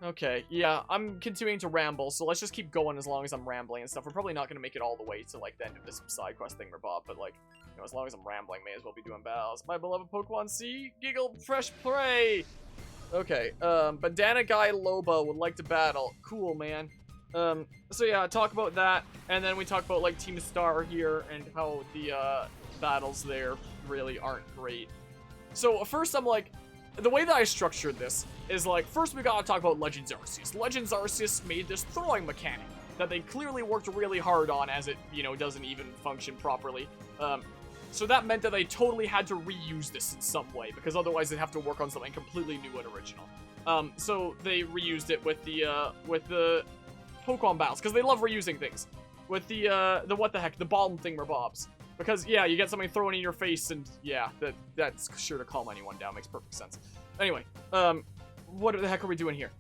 Okay, yeah, I'm continuing to ramble, so let's just keep going as long as I'm rambling and stuff. We're probably not going to make it all the way to, like, the end of this side quest thing, Bob, but, like, you know, as long as I'm rambling, may as well be doing battles. My beloved Pokemon, see? Giggle, fresh prey! Okay, Bandana Guy Lobo would like to battle. Cool, man. So yeah, talk about that, and then we talk about, like, Team Star here, and how the, battles there really aren't great. So, first I'm like, the way that I structured this is, like, first we gotta talk about Legends Arceus. Legends Arceus made this throwing mechanic that they clearly worked really hard on, as it, you know, doesn't even function properly. So that meant that they totally had to reuse this in some way, because otherwise they'd have to work on something completely new and original. So they reused it with the Pokemon battles, because they love reusing things. With the what the heck, the bomb thingamabobs. Because, yeah, you get something thrown in your face, and, yeah, that's sure to calm anyone down. Makes perfect sense. Anyway, what the heck are we doing here?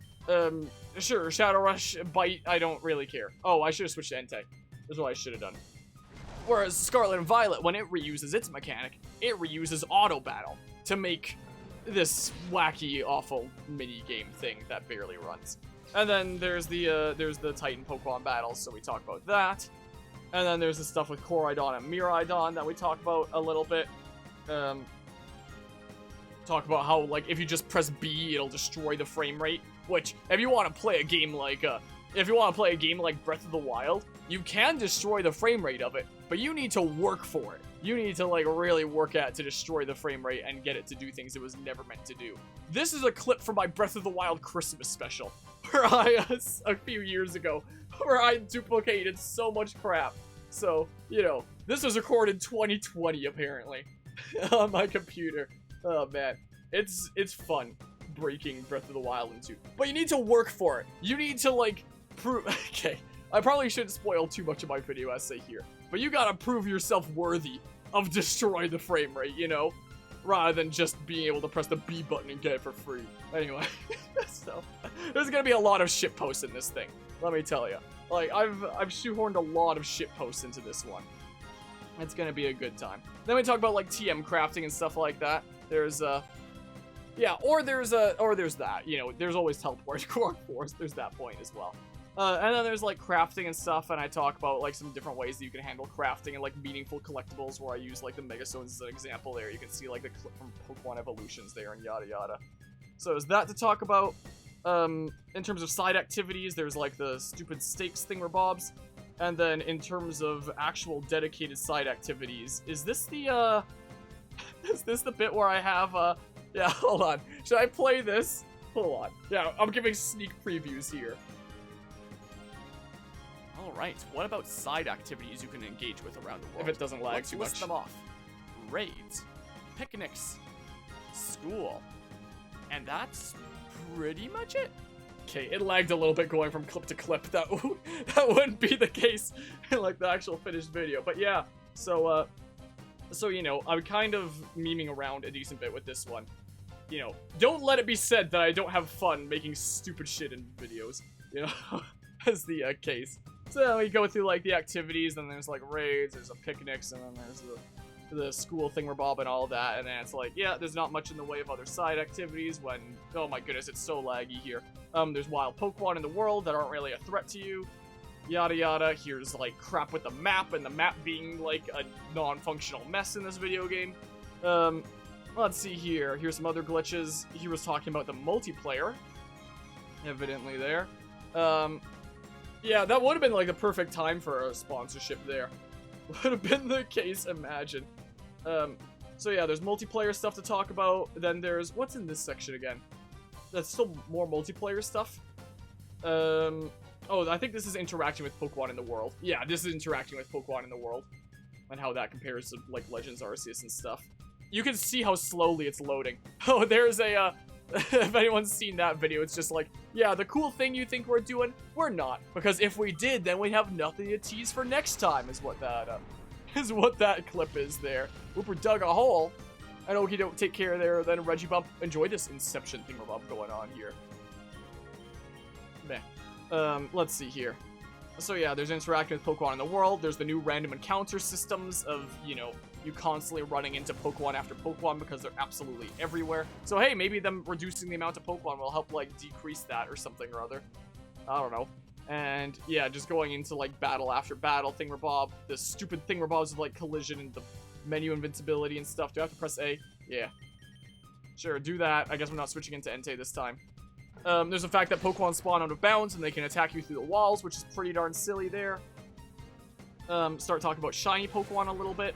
Sure, Shadow Rush, Bite, I don't really care. Oh, I should have switched to Entei. That's what I should have done. Whereas Scarlet and Violet, when it reuses its mechanic, it reuses Auto Battle to make this wacky, awful mini-game thing that barely runs. And then there's the Titan Pokemon battles, so we talk about that. And then there's the stuff with Koraidon and Miraidon that we talk about a little bit. Talk about how, like, if you just press B, it'll destroy the frame rate. Which, if you want to play a game like, Breath of the Wild, you can destroy the frame rate of it, but you need to work for it. You need to, like, really work at it to destroy the frame rate and get it to do things it was never meant to do. This is a clip from my Breath of the Wild Christmas special, where a few years ago, where I duplicated so much crap. So, you know, this was recorded 2020, apparently, on my computer. Oh, man. It's fun breaking Breath of the Wild in 2. But you need to work for it. You need to, like, prove... Okay, I probably shouldn't spoil too much of my video essay here. But you gotta prove yourself worthy of destroying the frame rate, you know? Rather than just being able to press the B button and get it for free. Anyway, so there's gonna be a lot of shitposts in this thing, let me tell you. Like, I've shoehorned a lot of shitposts into this one. It's gonna be a good time. Then we talk about, like, TM crafting and stuff like that. There's yeah, or there's that, you know, there's always teleport core force, there's that point as well. And then there's, like, crafting and stuff, and I talk about, like, some different ways that you can handle crafting and, like, meaningful collectibles, where I use, like, the Mega Stones as an example there. You can see, like, the clip from Pokemon Evolutions there and yada yada. So there's that to talk about. In terms of side activities, there's, like, the stupid stakes thingamabobs. And then in terms of actual dedicated side activities, is this the, is this the bit where I have, yeah, hold on. Should I play this? Hold on. Yeah, I'm giving sneak previews here. Alright, what about side activities you can engage with around the world? If it doesn't lag too much. Let's list them off. Raids, picnics, school, and that's pretty much it. Okay, it lagged a little bit going from clip to clip. That wouldn't be the case in, like, the actual finished video. But yeah, so you know, I'm kind of memeing around a decent bit with this one. You know, don't let it be said that I don't have fun making stupid shit in videos, you know, as the case. So we go through, like, the activities, then there's, like, raids, there's a picnics, and then there's the school thingamabob and all that, and then it's like, yeah, there's not much in the way of other side activities when, oh my goodness, it's so laggy here. There's wild Pokemon in the world that aren't really a threat to you, yada yada. Here's, like, crap with the map, and the map being, like, a non-functional mess in this video game. Let's see here. Here's some other glitches. He was talking about the multiplayer, evidently there. Yeah, that would have been, like, the perfect time for a sponsorship there. Would have been the case, imagine. So yeah, there's multiplayer stuff to talk about. Then there's, what's in this section again? That's still more multiplayer stuff. Oh, I think this is interacting with Pokemon in the world. Yeah, this is interacting with Pokemon in the world. And how that compares to, like, Legends Arceus and stuff. You can see how slowly it's loading. Oh, there's a, if anyone's seen that video, it's just like, yeah, the cool thing you think we're doing, we're not. Because if we did, then we'd have nothing to tease for next time, is what that clip is there. Whooper dug a hole. I know he don't take care there, then Reggie Bump. Enjoy this Inception thingamabob going on here. Meh. Let's see here. So yeah, there's interacting with Pokemon in the world. There's the new random encounter systems of, you know, you constantly running into Pokemon after Pokemon because they're absolutely everywhere. So hey, maybe them reducing the amount of Pokemon will help, like, decrease that or something or other. I don't know. And yeah, just going into, like, battle after battle, Thingamabob. The stupid Thingamabobs with, like, collision and the menu invincibility and stuff. Do I have to press A? Yeah. Sure, do that. I guess I'm not switching into Entei this time. There's the fact that Pokemon spawn out of bounds and they can attack you through the walls, which is pretty darn silly there. Start talking about shiny Pokemon a little bit.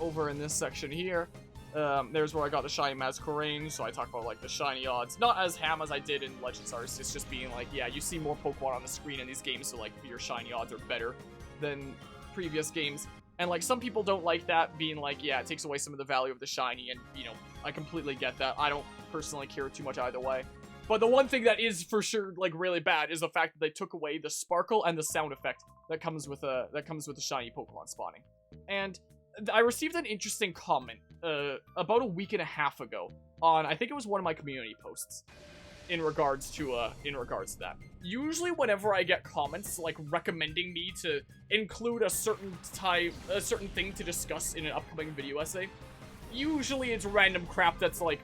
Over in this section here. There's where I got the shiny Masquerain, so I talk about, like, the shiny odds. Not as ham as I did in Legends Arceus, it's just being like, yeah, you see more Pokemon on the screen in these games, so, like, your shiny odds are better than previous games. And, like, some people don't like that, being like, yeah, it takes away some of the value of the shiny, and, you know, I completely get that. I don't personally care too much either way. But the one thing that is for sure, like, really bad is the fact that they took away the sparkle and the sound effect that comes with a shiny Pokemon spawning. And I received an interesting comment about a week and a half ago on, I think it was one of my community posts in regards to that. Usually whenever I get comments like recommending me to include a certain thing to discuss in an upcoming video essay, usually it's random crap that's like,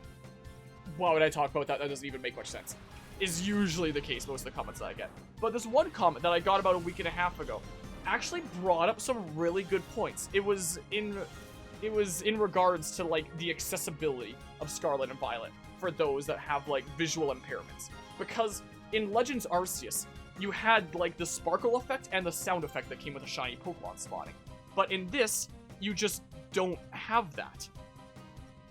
why would I talk about that? That doesn't even make much sense. Is usually the case, most of the comments that I get. But this one comment that I got about a week and a half ago actually brought up some really good points. It was in regards to, like, the accessibility of Scarlet and Violet for those that have, like, visual impairments. Because in Legends Arceus, you had, like, the sparkle effect and the sound effect that came with a shiny Pokemon spawning. But in this, you just don't have that.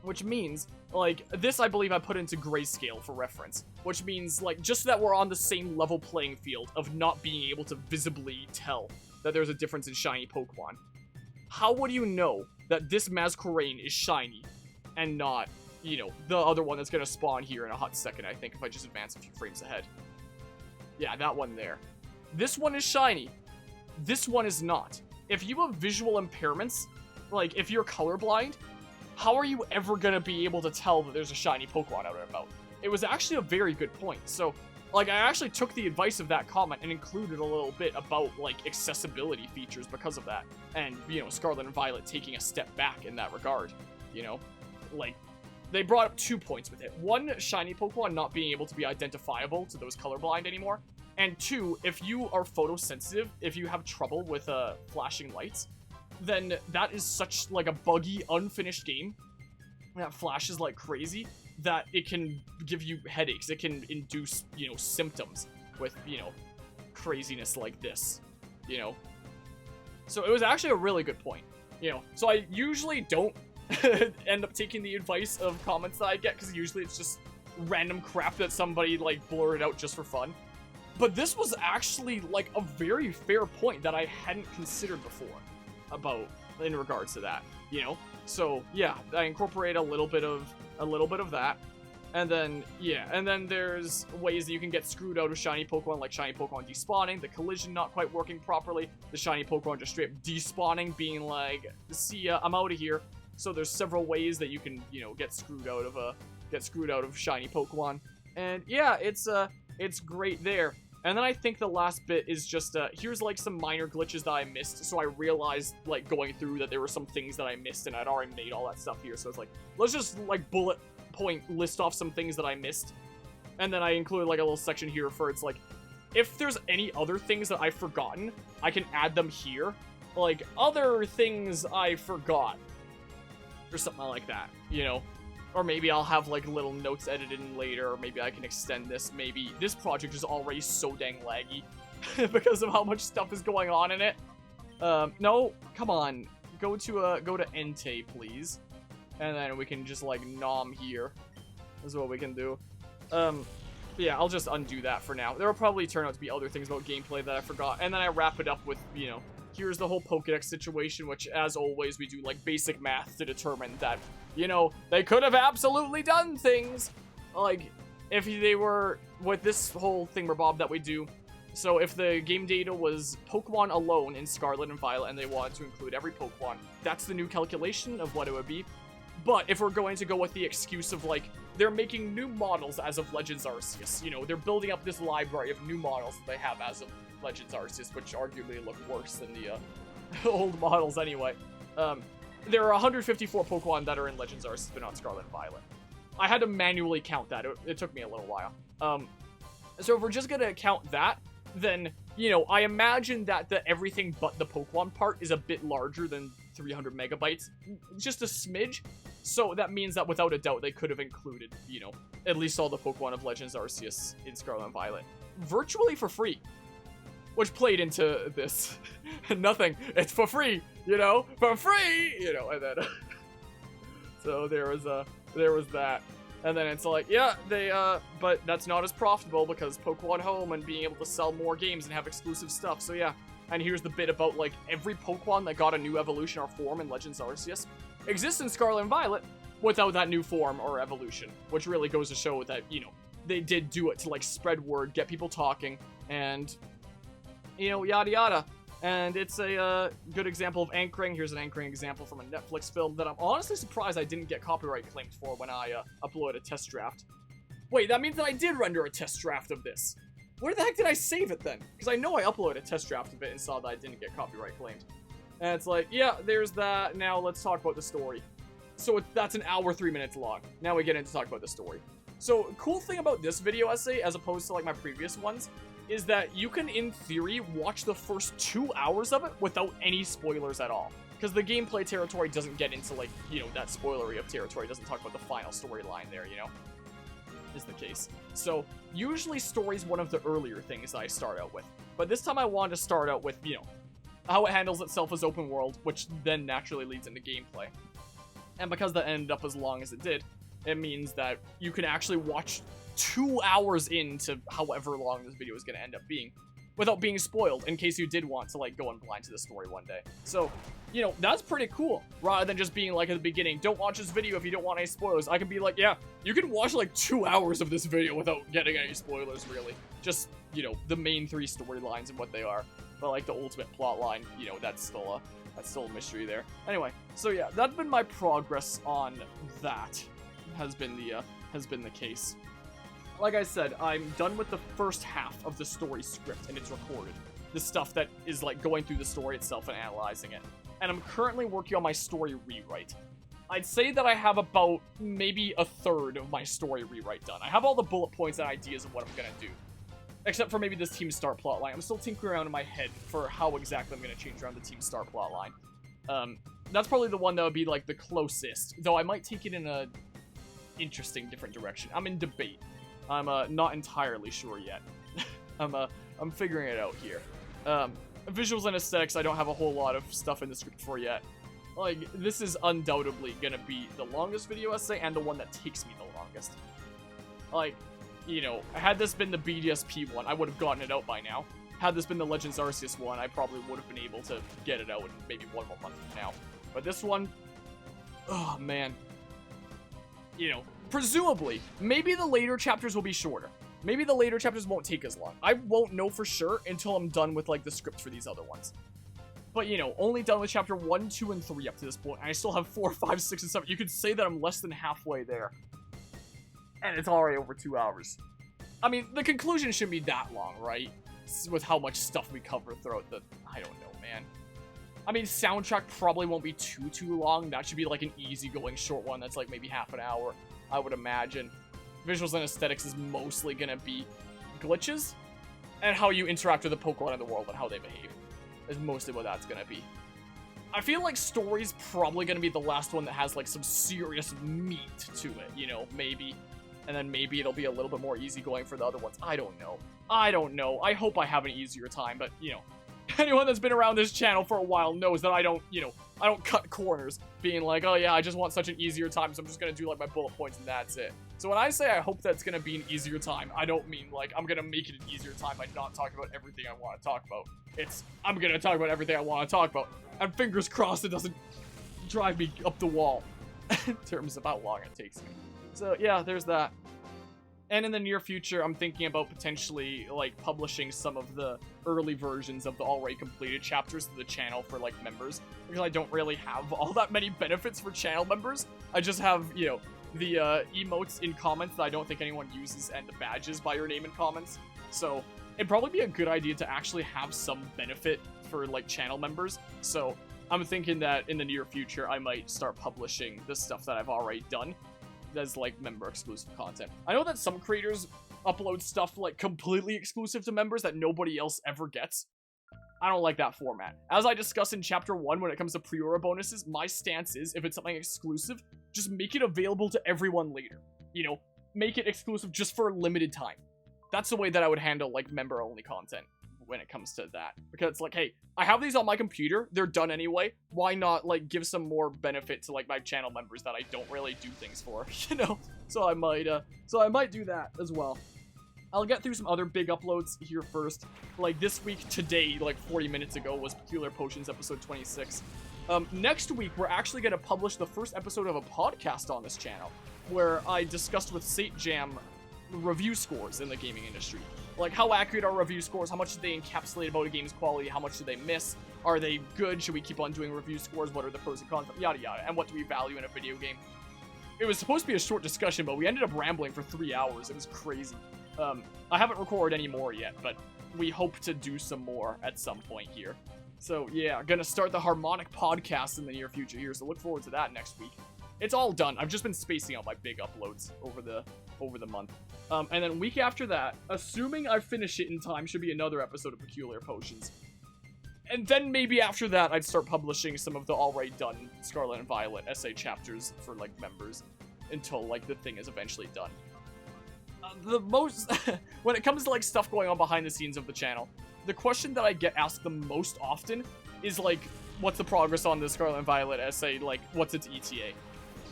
Which means, like, this I believe I put into grayscale for reference. Which means, like, just so that we're on the same level playing field of not being able to visibly tell that there's a difference in shiny Pokemon. How would you know that this Masquerain is shiny and not, you know, the other one that's gonna spawn here in a hot second, I think, if I just advance a few frames ahead. Yeah, that one there. This one is shiny. This one is not. If you have visual impairments, like, if you're colorblind, how are you ever gonna be able to tell that there's a shiny Pokemon out and about? It was actually a very good point. So, like, I actually took the advice of that comment and included a little bit about, like, accessibility features because of that. And, you know, Scarlet and Violet taking a step back in that regard, you know? Like, they brought up 2 points with it. One, shiny Pokemon not being able to be identifiable to those colorblind anymore. And 2, if you are photosensitive, if you have trouble with flashing lights, then that is such, like, a buggy, unfinished game that flashes like crazy that it can give you headaches. It can induce, you know, symptoms with, you know, craziness like this, you know? So it was actually a really good point, you know? So I usually don't end up taking the advice of comments that I get, because usually it's just random crap that somebody, like, blurted out just for fun. But this was actually, like, a very fair point that I hadn't considered before about, in regards to that, you know? So, yeah, I incorporate a little bit of that. And then, yeah, and then there's ways that you can get screwed out of shiny Pokemon, like shiny Pokemon despawning, the collision not quite working properly, the shiny Pokemon just straight up despawning, being like, see ya, I'm out of here. So there's several ways that you can, you know, get screwed out of shiny Pokemon. And yeah, it's great there. And then I think the last bit is just, here's, like, some minor glitches that I missed, so I realized, like, going through that there were some things that I missed, and I'd already made all that stuff here, so it's like, let's just, like, bullet point list off some things that I missed. And then I included, like, a little section here for, it's like, if there's any other things that I've forgotten, I can add them here. Like, other things I forgot. Or something like that, you know? Or maybe I'll have, like, little notes edited in later, or maybe I can extend this. Maybe this project is already so dang laggy because of how much stuff is going on in it. No, come on. Go to Entei, please. And then we can just, like, nom here. Is what we can do. Yeah, I'll just undo that for now. There will probably turn out to be other things about gameplay that I forgot. And then I wrap it up with, you know, here's the whole Pokédex situation, which, as always, we do, like, basic math to determine that, you know, they could have absolutely done things. Like, if they were, with this whole thingamabob that we do, so if the game data was Pokemon alone in Scarlet and Violet, and they wanted to include every Pokemon, that's the new calculation of what it would be. But if we're going to go with the excuse of, like, they're making new models as of Legends Arceus. You know, they're building up this library of new models that they have as of Legends Arceus, which arguably look worse than the old models anyway. There are 154 Pokemon that are in Legends Arceus, but not Scarlet and Violet. I had to manually count that. It took me a little while. So if we're just gonna count that, then, you know, I imagine that the everything but the Pokemon part is a bit larger than 300 megabytes. Just a smidge. So that means that without a doubt they could have included, you know, at least all the Pokemon of Legends Arceus in Scarlet and Violet. Virtually for free. Which played into this. Nothing. It's for free, you know? For free! You know, and then... so there was that. And then it's like, yeah, but that's not as profitable because Pokemon Home and being able to sell more games and have exclusive stuff, so yeah. And here's the bit about, like, every Pokemon that got a new evolution or form in Legends Arceus exists in Scarlet and Violet without that new form or evolution, which really goes to show that, you know, they did do it to, like, spread word, get people talking, and, you know, yada yada. And it's a good example of anchoring. Here's an anchoring example from a Netflix film that I'm honestly surprised I didn't get copyright claimed for when I uploaded a test draft. Wait, that means that I did render a test draft of this. Where the heck did I save it then? Because I know I uploaded a test draft of it and saw that I didn't get copyright claimed. And it's like, yeah, there's that. Now let's talk about the story. So that's an hour, 3 minutes long. Now we get into talk about the story. So, cool thing about this video essay, as opposed to like my previous ones, is that you can, in theory, watch the first 2 hours of it without any spoilers at all. Because the gameplay territory doesn't get into, like, you know, that spoilery of territory. It doesn't talk about the final storyline there, you know? Is the case. So, usually story's one of the earlier things I start out with. But this time I wanted to start out with, you know, how it handles itself as open world, which then naturally leads into gameplay. And because that ended up as long as it did, it means that you can actually watch 2 hours into however long this video is going to end up being without being spoiled, in case you did want to, like, go in blind to the story one day. So, you know, that's pretty cool, rather than just being like at the beginning, don't watch this video if you don't want any spoilers. I can be like, yeah, you can watch like 2 hours of this video without getting any spoilers, really. Just, you know, the main 3 storylines and what they are. But like the ultimate plot line, you know, that's still a mystery there. Anyway, so yeah, that's been my progress on that. Has been the case. Like I said, I'm done with the first half of the story script, and it's recorded. The stuff that is, like, going through the story itself and analyzing it. And I'm currently working on my story rewrite. I'd say that I have about maybe a third of my story rewrite done. I have all the bullet points and ideas of what I'm gonna do. Except for maybe this Team Star plotline. I'm still tinkering around in my head for how exactly I'm gonna change around the Team Star plotline. That's probably the one that would be, like, the closest. Though I might take it in a interesting, different direction. I'm in debate. I'm not entirely sure yet. I'm figuring it out here. Visuals and aesthetics, I don't have a whole lot of stuff in the script for yet. Like, this is undoubtedly gonna be the longest video essay and the one that takes me the longest. Like, you know, had this been the BDSP one, I would have gotten it out by now. Had this been the Legends Arceus one, I probably would have been able to get it out in maybe 1 more month from now. But this one, oh man. You know, presumably, maybe the later chapters will be shorter. Maybe the later chapters won't take as long. I won't know for sure until I'm done with, like, the script for these other ones. But, you know, only done with chapter 1, 2, and 3 up to this point. And I still have 4, 5, 6, and 7. You could say that I'm less than halfway there. And it's already over 2 hours. I mean, the conclusion shouldn't be that long, right? With how much stuff we cover throughout the... I don't know, man. I mean, soundtrack probably won't be too long. That should be, like, an easygoing short one that's, like, maybe half an hour, I would imagine. Visuals and aesthetics is mostly gonna be glitches and how you interact with the Pokemon in the world and how they behave. Is mostly what that's gonna be. I feel like story's probably gonna be the last one that has, like, some serious meat to it, you know, maybe. And then maybe it'll be a little bit more easygoing for the other ones. I don't know. I hope I have an easier time, but, you know, anyone that's been around this channel for a while knows that I don't, you know, I don't cut corners being like, oh yeah, I just want such an easier time, so I'm just gonna do, like, my bullet points and that's it. So when I say I hope that's gonna be an easier time, I don't mean, like, I'm gonna make it an easier time by not talking about everything I want to talk about. It's, I'm gonna talk about everything I want to talk about, and fingers crossed it doesn't drive me up the wall in terms of how long it takes me. So yeah, there's that. And in the near future, I'm thinking about potentially, like, publishing some of the early versions of the already completed chapters to the channel for, like, members. Because I don't really have all that many benefits for channel members. I just have, you know, the emotes in comments that I don't think anyone uses and the badges by your name in comments. So it'd probably be a good idea to actually have some benefit for like channel members. So I'm thinking that in the near future, I might start publishing the stuff that I've already done as like member exclusive content. I know that some creators upload stuff like completely exclusive to members that nobody else ever gets. I don't like that format. As I discussed in chapter 1 when it comes to pre-order bonuses, my stance is if it's something exclusive, just make it available to everyone later. You know, make it exclusive just for a limited time. That's the way that I would handle like member only content when it comes to that. Because it's like, hey, I have these on my computer, they're done anyway. Why not like give some more benefit to like my channel members that I don't really do things for, you know? So I might do that as well. I'll get through some other big uploads here first. Like this week, today, like 40 minutes ago, was Peculiar Potions episode 26. Next week, we're actually going to publish the first episode of a podcast on this channel, where I discussed with Sate Jam review scores in the gaming industry. Like, how accurate are review scores? How much do they encapsulate about a game's quality? How much do they miss? Are they good? Should we keep on doing review scores? What are the pros and cons? Yada yada. And what do we value in a video game? It was supposed to be a short discussion, but we ended up rambling for 3 hours. It was crazy. I haven't recorded any more yet, but we hope to do some more at some point here. So yeah, gonna start the Harmonic podcast in the near future here, so look forward to that next week. It's all done. I've just been spacing out my big uploads over the month. And then week after that, assuming I finish it in time, should be another episode of Peculiar Potions. And then maybe after that, I'd start publishing some of the already done Scarlet and Violet essay chapters for like members until like the thing is eventually done. The most, when it comes to like stuff going on behind the scenes of the channel, the question that I get asked the most often is like, what's the progress on the Scarlet and Violet essay? Like, what's its ETA?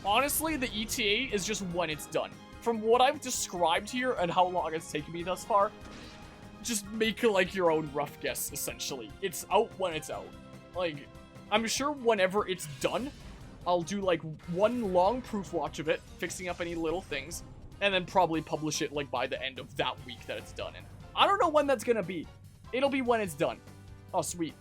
Honestly, the ETA is just when it's done. From what I've described here and how long it's taken me thus far, just make like your own rough guess, essentially. It's out when it's out. Like, I'm sure whenever it's done, I'll do like one long proof watch of it, fixing up any little things, and then probably publish it like by the end of that week that it's done in. I don't know when that's gonna be. It'll be when it's done. Oh, sweet.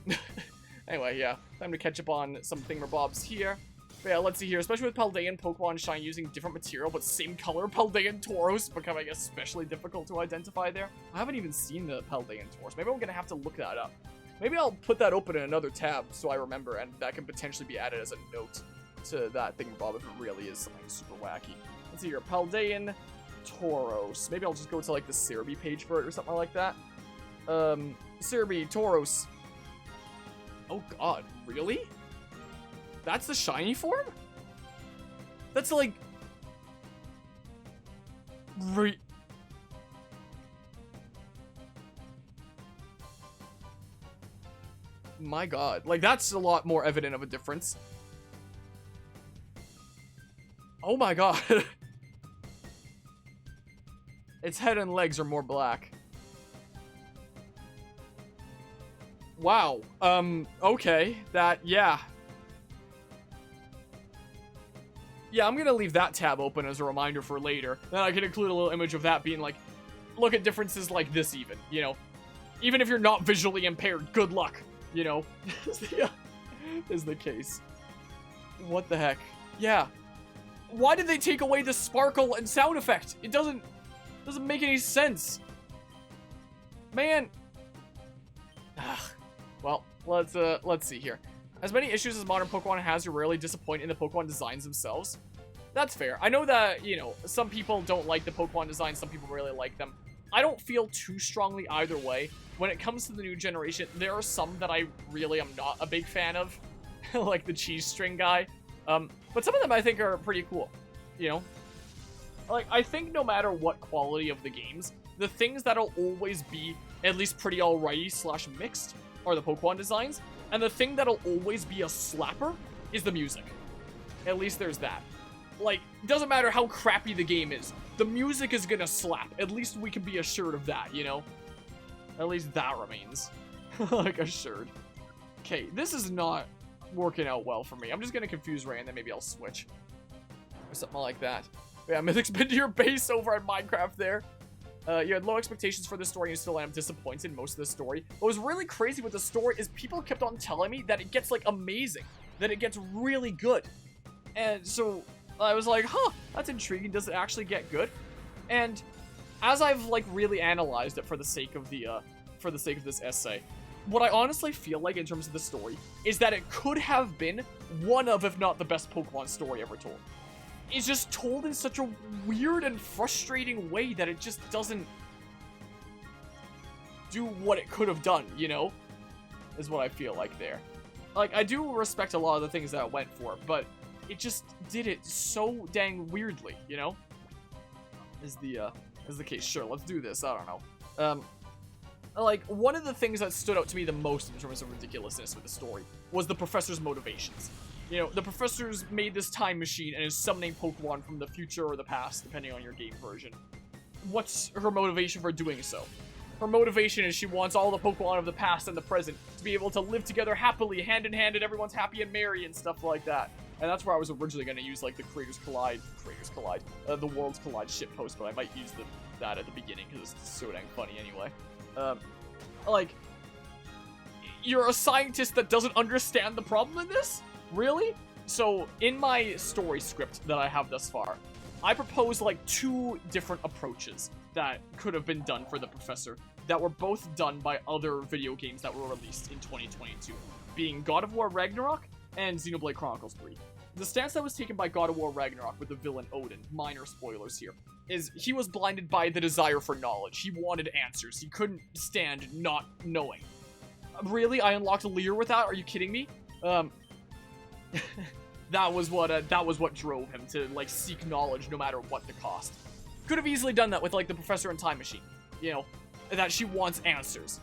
Anyway, yeah. Time to catch up on some thingamabobs here. But yeah, let's see here. Especially with Paldean Pokemon Shine using different material, but same color Paldean Tauros becoming especially difficult to identify there. I haven't even seen the Paldean Tauros. Maybe I'm gonna have to look that up. Maybe I'll put that open in another tab so I remember, and that can potentially be added as a note to that thingamabob if it really is something super wacky. Let's see here. Paldean Tauros. Maybe I'll just go to like the Cerebi page for it or something like that. Cerebi Tauros. Oh god, really? That's the shiny form? That's like... My god. Like, that's a lot more evident of a difference. Oh my god. Its head and legs are more black. Wow. Okay. Yeah. Yeah, I'm gonna leave that tab open as a reminder for later. Then I can include a little image of that being like, look at differences like this even, you know? Even if you're not visually impaired, good luck, you know? Is the case. What the heck? Yeah. Why did they take away the sparkle and sound effect? It doesn't make any sense. Man. Well, let's see here. As many issues as modern Pokemon has, you rarely disappoint in the Pokemon designs themselves. That's fair. I know that, you know, some people don't like the Pokemon designs, some people really like them. I don't feel too strongly either way. When it comes to the new generation, there are some that I really am not a big fan of, like the cheese string guy. But some of them I think are pretty cool, you know? Like, I think no matter what quality of the games, the things that'll always be at least pretty alrighty / mixed are the Pokemon designs. And the thing that'll always be a slapper is the music. At least there's that. Like, it doesn't matter how crappy the game is. The music is gonna slap. At least we can be assured of that, you know? At least that remains. Like, assured. Okay, this is not working out well for me. I'm just gonna confuse Ray and then maybe I'll switch. Or something like that. But yeah, Mythic's been to your base over at Minecraft there. You had low expectations for the story and you still am disappointed in most of the story. What was really crazy with the story is people kept on telling me that it gets, like, amazing. That it gets really good. And so, I was like, huh, that's intriguing. Does it actually get good? And as I've like really analyzed it for the sake of this essay, what I honestly feel like in terms of the story is that it could have been one of, if not the best Pokemon story ever told. It's just told in such a weird and frustrating way that it just doesn't do what it could have done, you know? Is what I feel like there. Like, I do respect a lot of the things that it went for, but it just did it so dang weirdly, you know? Is the case. Sure, let's do this. I don't know. Like, one of the things that stood out to me the most in terms of ridiculousness with the story was the professor's motivations. You know, the professor's made this time machine and is summoning Pokemon from the future or the past, depending on your game version. What's her motivation for doing so? Her motivation is she wants all the Pokemon of the past and the present to be able to live together happily, hand in hand, and everyone's happy and merry and stuff like that. And that's where I was originally going to use, like, the the Worlds Collide shitpost, but I might use that at the beginning because it's so dang funny anyway. Like, you're a scientist that doesn't understand the problem in this? Really? So, in my story script that I have thus far, I propose, like, 2 different approaches that could have been done for the professor that were both done by other video games that were released in 2022, being God of War Ragnarok and Xenoblade Chronicles 3. The stance that was taken by God of War Ragnarok with the villain Odin, minor spoilers here, is he was blinded by the desire for knowledge. He wanted answers. He couldn't stand not knowing. Really? I unlocked Lear with that? Are you kidding me? That was what drove him to, like, seek knowledge no matter what the cost. Could have easily done that with, like, the Professor and Time Machine. You know, that she wants answers.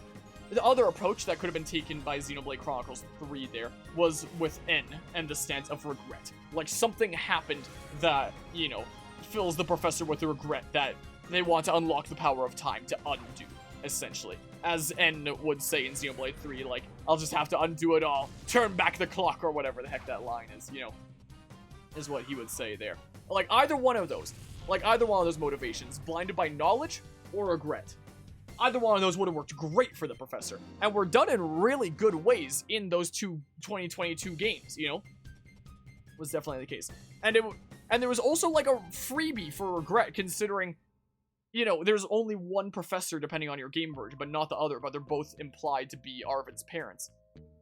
The other approach that could have been taken by Xenoblade Chronicles 3 there was with N and the stance of regret. Like, something happened that, you know, fills the professor with regret that they want to unlock the power of time to undo, essentially. As N would say in Xenoblade 3, like, I'll just have to undo it all, turn back the clock, or whatever the heck that line is, you know, is what he would say there. Like, either one of those motivations, blinded by knowledge or regret. Either one of those would have worked great for the professor, and were done in really good ways in those 2 2022 games, you know? Was definitely the case. And there was also, like, a freebie for regret, considering, you know, there's only one professor depending on your game version, but not the other, but they're both implied to be Arvid's parents.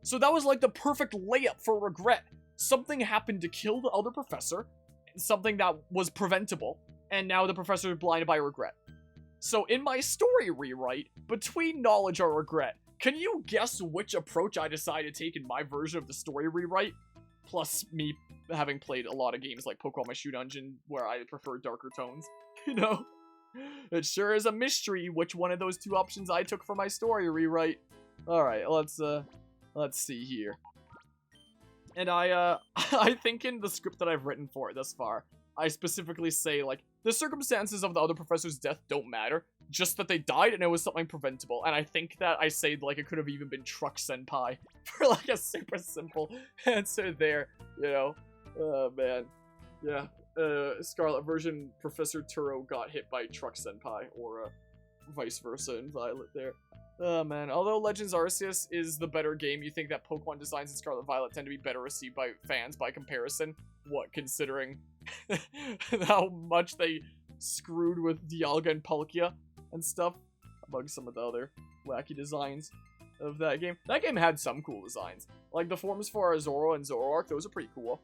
So that was, like, the perfect layup for regret. Something happened to kill the other professor, something that was preventable, and now the professor is blinded by regret. So in my story rewrite, between knowledge or regret, can you guess which approach I decided to take in my version of the story rewrite? Plus me having played a lot of games like Pokemon My Shoe Dungeon, where I prefer darker tones, you know? It sure is a mystery which one of those 2 options I took for my story rewrite. Alright, let's see here. And I think in the script that I've written for it thus far, I specifically say, like, the circumstances of the other professor's death don't matter, just that they died and it was something preventable. And I think that I say, like, it could have even been Truck Senpai for, like, a super simple answer there, you know? Oh, man. Yeah. Scarlet version Professor Turo got hit by Truck Senpai, or vice versa in Violet there. Oh, man. Although Legends Arceus is the better game, you think that Pokemon designs in Scarlet Violet tend to be better received by fans by comparison? What, considering how much they screwed with Dialga and Palkia and stuff, among some of the other wacky designs of that game. That game had some cool designs. Like, the forms for Zoro and Zoroark, those are pretty cool.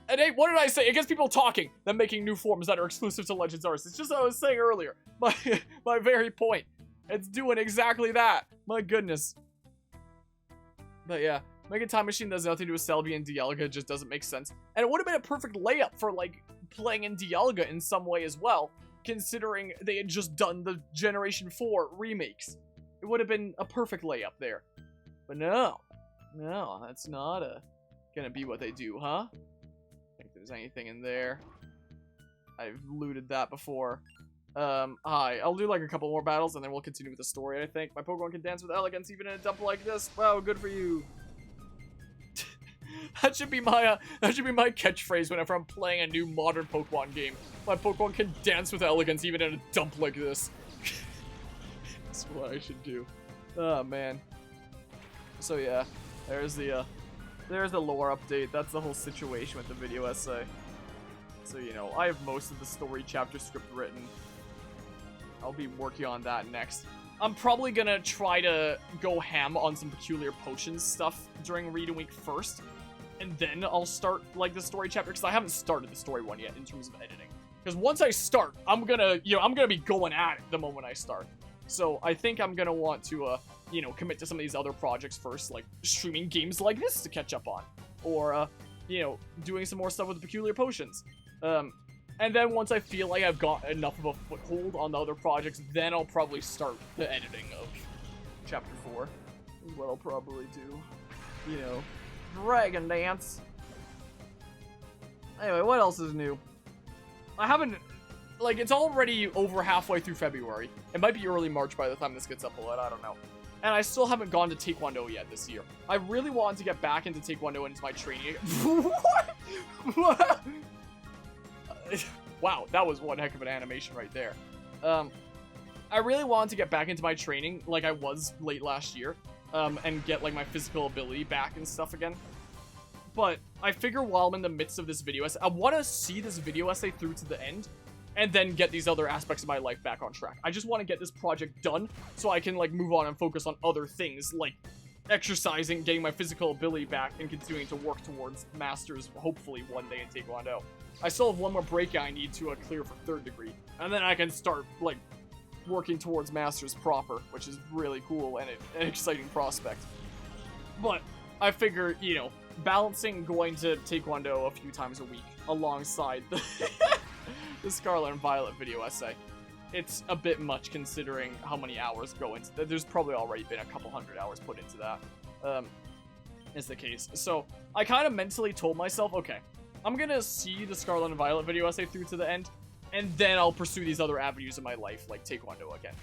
And hey, what did I say? It gets people talking, than making new forms that are exclusive to Legends Arceus. It's just what I was saying earlier. My very point. It's doing exactly that. My goodness. But yeah, making Time Machine does nothing to do with Celebi and Dialga. It just doesn't make sense. And it would have been a perfect layup for, like, playing in Dialga in some way as well, considering they had just done the Generation 4 remakes. It would have been a perfect layup there. But no, that's not gonna be what they do, huh? I think there's anything in there. I've looted that before. Hi. I'll do, like, a couple more battles, and then we'll continue with the story, I think. My Pokemon can dance with elegance even in a dump like this. Wow, good for you. That should be my catchphrase whenever I'm playing a new modern Pokemon game. My Pokemon can dance with elegance even in a dump like this. That's what I should do. Oh, man. So, yeah. There's the lore update. That's the whole situation with the video essay. So, you know, I have most of the story chapter script written. I'll be working on that next. I'm probably gonna try to go ham on some Peculiar Potions stuff during reading week first. And then I'll start, like, the story chapter, because I haven't started the story one yet in terms of editing. Because once I start, I'm gonna be going at it the moment I start. So I think I'm gonna want to, you know, commit to some of these other projects first, like streaming games like this to catch up on. Or, you know, doing some more stuff with the Peculiar Potions. And then once I feel like I've got enough of a foothold on the other projects, then I'll probably start the editing of Chapter 4. Is what I'll probably do. You know, Dragon Dance. Anyway, what else is new? I haven't... Like, it's already over halfway through February. It might be early March by the time this gets uploaded, I don't know. And I still haven't gone to Taekwondo yet this year. I really wanted to get back into Taekwondo and into my training. What? What? Wow, that was one heck of an animation right there. I really wanted to get back into my training like I was late last year. And get, like, my physical ability back and stuff again. But I figure while I'm in the midst of this video essay, I want to see this video essay through to the end. And then get these other aspects of my life back on track. I just want to get this project done so I can, like, move on and focus on other things, like exercising, getting my physical ability back, and continuing to work towards Masters, hopefully one day in Taekwondo. I still have one more break I need to clear for 3rd degree. And then I can start, like, working towards Masters proper, which is really cool and an exciting prospect. But I figure, you know, balancing going to Taekwondo a few times a week alongside the... the Scarlet and Violet video essay. It's a bit much considering how many hours go into that. There's probably already been a couple hundred hours put into that, is the case. So, I kind of mentally told myself, okay, I'm gonna see the Scarlet and Violet video essay through to the end, and then I'll pursue these other avenues in my life, like Taekwondo again.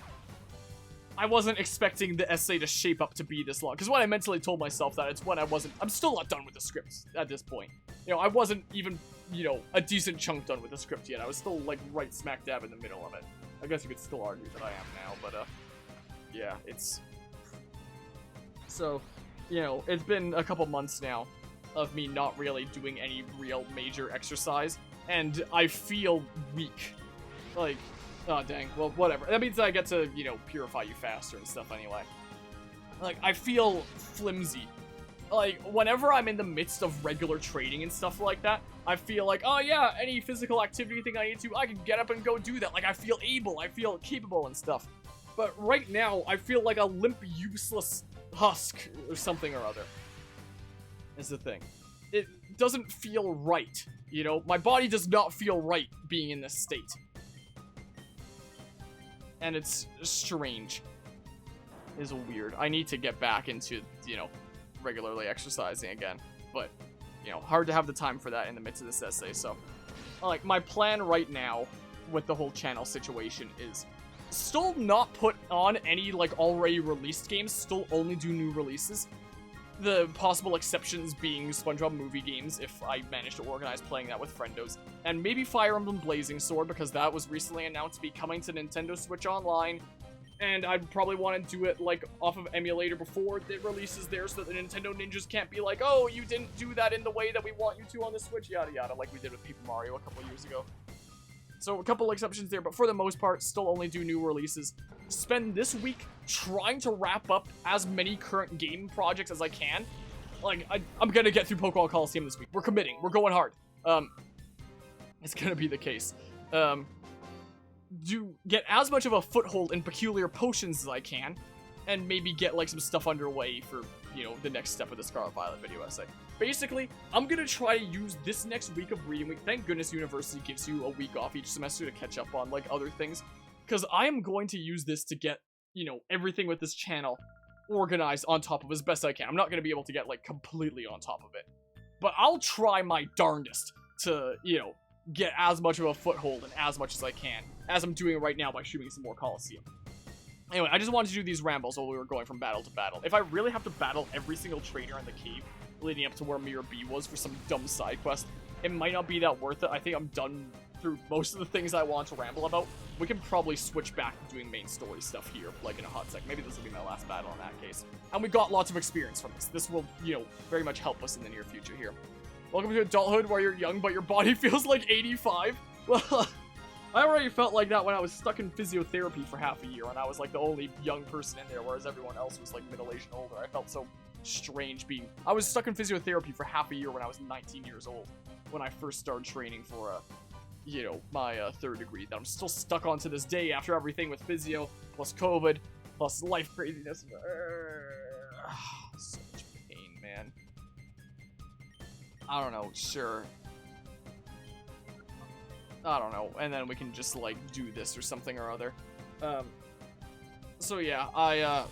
I wasn't expecting the essay to shape up to be this long, because when I mentally told myself that, it's when I'm still not done with the scripts at this point. You know, I wasn't even, you know, a decent chunk done with the script yet. I was still, like, right smack dab in the middle of it. I guess you could still argue that I am now, but, yeah, it's... So, you know, it's been a couple months now of me not really doing any real major exercise, and I feel weak. Like, oh, dang. Well, whatever. That means I get to, you know, purify you faster and stuff anyway. Like, I feel flimsy. Like, whenever I'm in the midst of regular training and stuff like that, I feel like, oh yeah, any physical activity thing I need to, I can get up and go do that. Like, I feel able, I feel capable and stuff. But right now, I feel like a limp, useless husk or something or other. Is the thing. It doesn't feel right, you know? My body does not feel right being in this state. And it's strange. It's weird. I need to get back into, you know, regularly exercising again, but, you know, hard to have the time for that in the midst of this essay. So, like, my plan right now with the whole channel situation is still not put on any, like, already released games, still only do new releases. The possible exceptions being SpongeBob movie games, if I manage to organize playing that with friendos, and maybe Fire Emblem Blazing Sword, because that was recently announced to be coming to Nintendo Switch Online. And I'd probably want to do it, like, off of emulator before it releases there, so that the Nintendo ninjas can't be like, oh, you didn't do that in the way that we want you to on the Switch, yada yada, like we did with Paper Mario a couple years ago. So a couple exceptions there, but for the most part, still only do new releases. Spend this week trying to wrap up as many current game projects as I can. Like, I'm gonna get through Pokémon Colosseum this week. We're committing. We're going hard. It's gonna be the case. Do get as much of a foothold in Peculiar Potions as I can, and maybe get, like, some stuff underway for, you know, the next step of the Scarlet Violet video essay. Basically, I'm gonna try to use this next week of reading week. Thank goodness university gives you a week off each semester to catch up on, like, other things. Because I am going to use this to get, you know, everything with this channel organized on top of as best I can. I'm not gonna be able to get, like, completely on top of it. But I'll try my darndest to, you know, get as much of a foothold and as much as I can, as I'm doing right now by shooting some more Colosseum. Anyway, I just wanted to do these rambles while we were going from battle to battle. If I really have to battle every single trainer in the cave leading up to where Mirror B was for some dumb side quest, it might not be that worth it. I think I'm done through most of the things I want to ramble about. We can probably switch back to doing main story stuff here, like in a hot sec. Maybe this will be my last battle in that case. And we got lots of experience from this. This will, you know, very much help us in the near future here. Welcome to adulthood where you're young, but your body feels like 85. Well, I already felt like that when I was stuck in physiotherapy for half a year, and I was like the only young person in there, whereas everyone else was like middle-aged and older. I felt so strange being... I was stuck in physiotherapy for half a year when I was 19 years old, when I first started training for, you know, my third degree, that I'm still stuck on to this day after everything with physio, plus COVID, plus life craziness. So much pain, man. I don't know, sure. I don't know, and then we can just, like, do this or something or other. So yeah,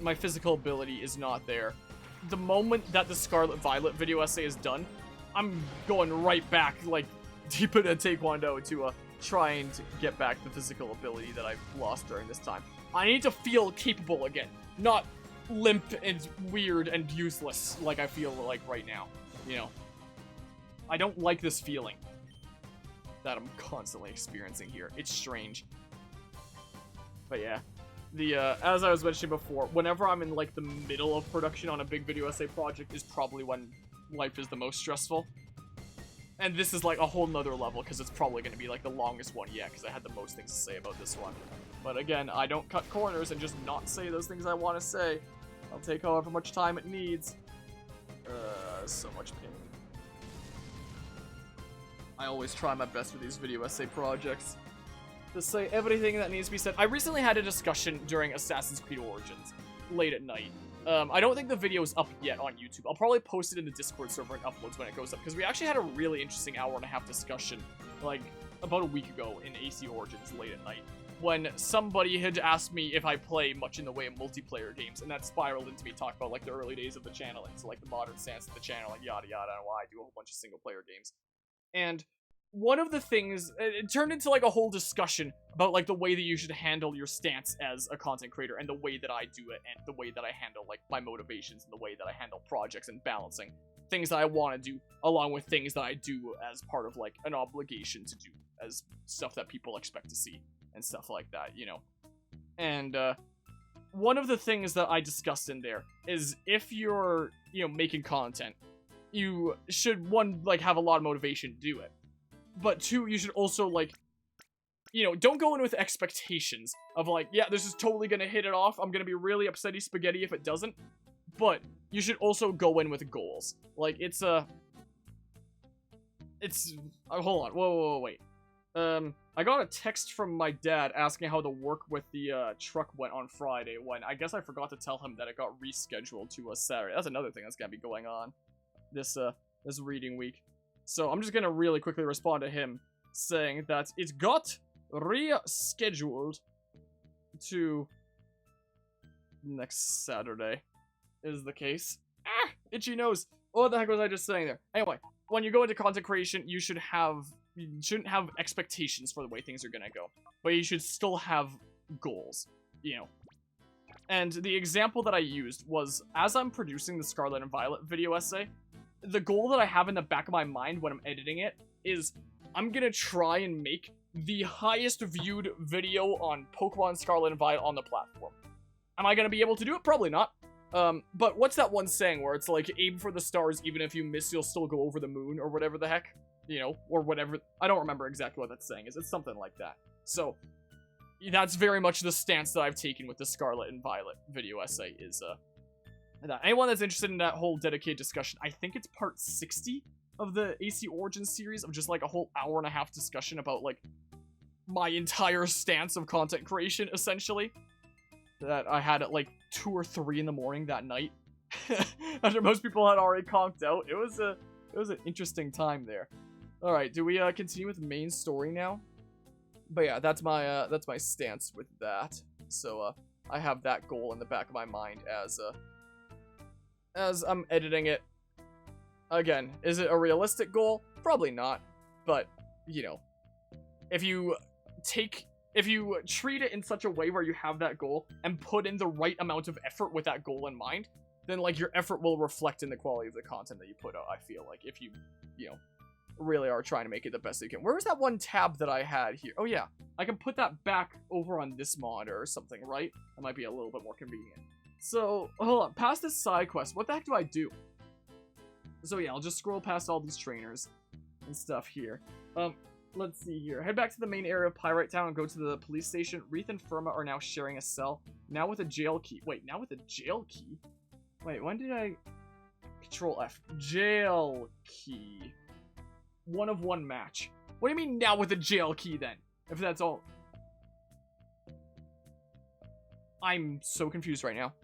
my physical ability is not there. The moment that the Scarlet Violet video essay is done, I'm going right back, like, deep into Taekwondo to, try and get back the physical ability that I've lost during this time. I need to feel capable again, not limp and weird and useless like I feel like right now, you know. I don't like this feeling that I'm constantly experiencing here. It's strange. But yeah, as I was mentioning before, whenever I'm in like the middle of production on a big video essay project is probably when life is the most stressful. And this is like a whole nother level because it's probably going to be like the longest one yet because I had the most things to say about this one. But again, I don't cut corners and just not say those things I want to say. I'll take however much time it needs. So much pain. I always try my best with these video essay projects to say everything that needs to be said. I recently had a discussion during Assassin's Creed Origins, late at night. I don't think the video is up yet on YouTube. I'll probably post it in the Discord server and uploads when it goes up, because we actually had a really interesting hour-and-a-half discussion, like, about a week ago in AC Origins late at night, when somebody had asked me if I play much in the way of multiplayer games, and that spiraled into me talking about, like, the early days of the channel, into, like, the modern stance of the channel, and yada yada, and why I do a whole bunch of single-player games. And one of the things, it turned into like a whole discussion about like the way that you should handle your stance as a content creator and the way that I do it and the way that I handle like my motivations and the way that I handle projects and balancing things that I want to do along with things that I do as part of like an obligation to do as stuff that people expect to see and stuff like that, you know. And one of the things that I discussed in there is if you're, you know, making content, you should, one, like, have a lot of motivation to do it. But two, you should also, like, you know, don't go in with expectations of, like, yeah, this is totally gonna hit it off. I'm gonna be really upsetty spaghetti if it doesn't. But you should also go in with goals. Like, it's, hold on. Whoa, wait. I got a text from my dad asking how the work with the, truck went on Friday, when I guess I forgot to tell him that it got rescheduled to, Saturday. That's another thing that's gonna be going on this reading week. So I'm just gonna really quickly respond to him, saying that it got rescheduled to next Saturday, is the case. Ah! Itchy nose! What the heck was I just saying there? Anyway, when you go into content creation, you shouldn't have expectations for the way things are gonna go. But you should still have goals, you know. And the example that I used was, as I'm producing the Scarlet and Violet video essay, the goal that I have in the back of my mind when I'm editing it is I'm gonna try and make the highest viewed video on Pokemon Scarlet and Violet on the platform. Am I gonna be able to do it? Probably not. But what's that one saying where it's like, aim for the stars, even if you miss, you'll still go over the moon, or whatever the heck? You know, or whatever. I don't remember exactly what that saying is. It's something like that. So, that's very much the stance that I've taken with the Scarlet and Violet video essay is, that. Anyone that's interested in that whole dedicated discussion, I think it's part 60 of the AC Origins series, of just like a whole hour-and-a-half discussion about like my entire stance of content creation, essentially, that I had at like 2 or 3 in the morning that night, after most people had already conked out. It was an interesting time there. All right, do we continue with the main story now? But yeah, that's my stance with that. So I have that goal in the back of my mind as I'm editing it. Again, is it a realistic goal? Probably not, but, you know, if you treat it in such a way where you have that goal and put in the right amount of effort with that goal in mind, then, like, your effort will reflect in the quality of the content that you put out, I feel like, if you know, really are trying to make it the best you can. Where was that one tab that I had here? Oh, yeah. I can put that back over on this monitor or something, right? That might be a little bit more convenient. So, hold on. Past this side quest, what the heck do I do? So yeah, I'll just scroll past all these trainers and stuff here. Let's see here. Head back to the main area of Pyrite Town and go to the police station. Reith and Firma are now sharing a cell. Now with a jail key. Wait, now with a jail key? Wait, when did I... Control F. Jail key. 1 of 1 match. What do you mean now with a jail key then? If that's all... I'm so confused right now.